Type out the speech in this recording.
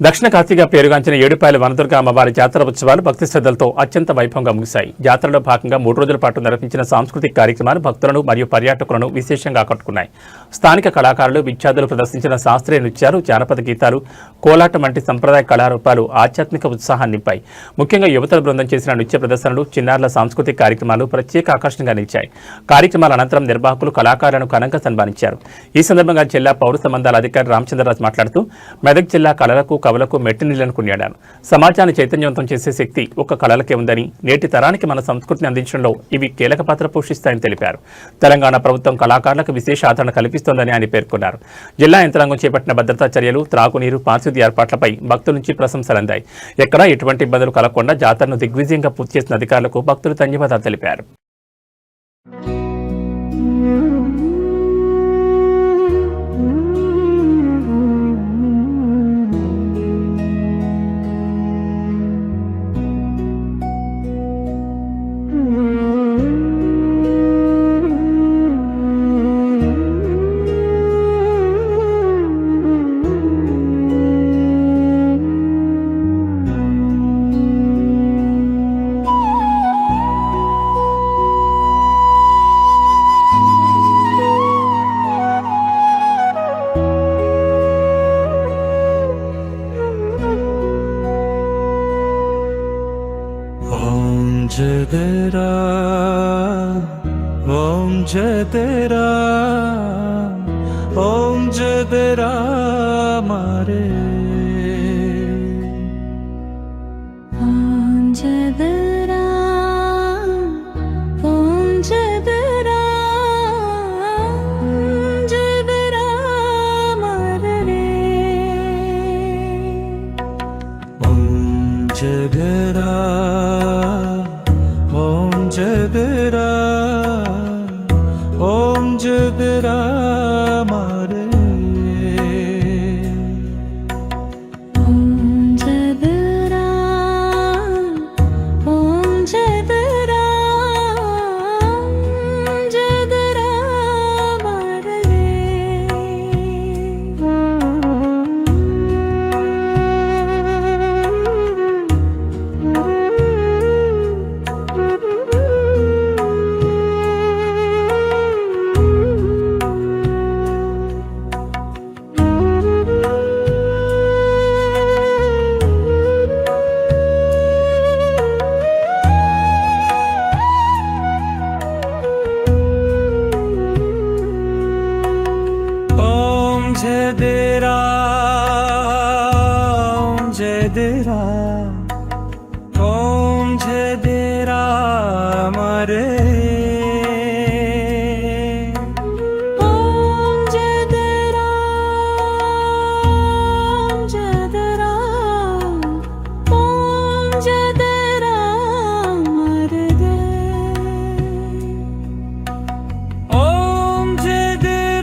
దక్షిణ కాశీగా పేరుగాంచిన ఏడుపాయల వనదుర్గ అమ్మవారి జాతర ఉత్సవాలు భక్తి శ్రద్ధలతో అత్యంత వైభవంగా ముగిశాయి. జాతరలో భాగంగా 3 రోజుల పాటు నిర్వహించిన సాంస్కృతిక కార్యక్రమాలు భక్తులను మరియు పర్యాటకులను విశేషంగా ఆకట్టుకున్నాయి. స్థానిక కళాకారులు, విద్యార్థులు ప్రదర్శించిన శాస్త్రీయ నృత్యాలు, జానపద గీతాలు, కోలాటం వంటి సంప్రదాయ కళారూపాలు ఆధ్యాత్మిక ఉత్సాహాన్ని నింపాయి. ముఖ్యంగా యువతల బృందం చేసిన నృత్య ప్రదర్శనలు, చిన్నారుల సాంస్కృతిక కార్యక్రమాలు ప్రత్యేక ఆకర్షణగా నిలిచాయి. కార్యక్రమాల అనంతరం నిర్వాహకులు కళాకారులను ఘనంగా సన్మానించారు. ఈ సందర్భంగా జిల్లా పౌర సంబంధాల అధికారి రామచంద్రరాజు మాట్లాడుతూ మెదక్ జిల్లా కళలకు, కవులకు మెట్టినిళ్లను కొనియాడారు. సమాజాన్ని చైతన్యవంతం చేసే శక్తి ఒక్క కళలకే ఉందని, నేటి తరానికి మన సంస్కృతిని అందించడంలో ఇవి కీలక పాత్ర పోషిస్తాయని తెలిపారు. తెలంగాణ ప్రభుత్వం కళాకారులకు విశేష ఆదరణ కల్పిస్తోందని ఆయన పేర్కొన్నారు. జిల్లా యంత్రాంగం చేపట్టిన భద్రతా చర్యలు, త్రాగునీరు, పారిశుద్ధ్య ఏర్పాట్లపై భక్తుల నుంచి ప్రశంసలందాయి. ఎక్కడా ఎటువంటి ఇబ్బందులు కలగకుండా జాతరను దిగ్విజయంగా పూర్తి చేసిన అధికారులకు భక్తులు ధన్యవాదాలు తెలిపారు. जय तेरा ओम जय तेरा ओम जय तेरा मारे ओम जय तेरा ओम जय तेरा ओम जय तेरा मारे ओम जय तेरा ओम जय तेरा ओम जय तेरा मारे ओम जय तेरा ओम जय तेरा ओम जय तेरा मारे जय तेरा ओम जय तेरा ओम जय तेरा मारे